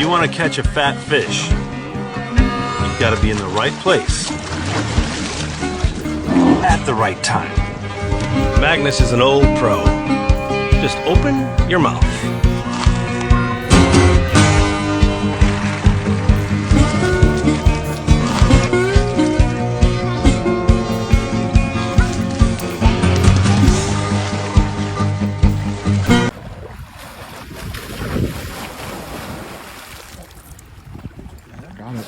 you want to catch a fat fish, you've got to be in the right place at the right time. Magnus is an old pro. Just open your mouth. Got it.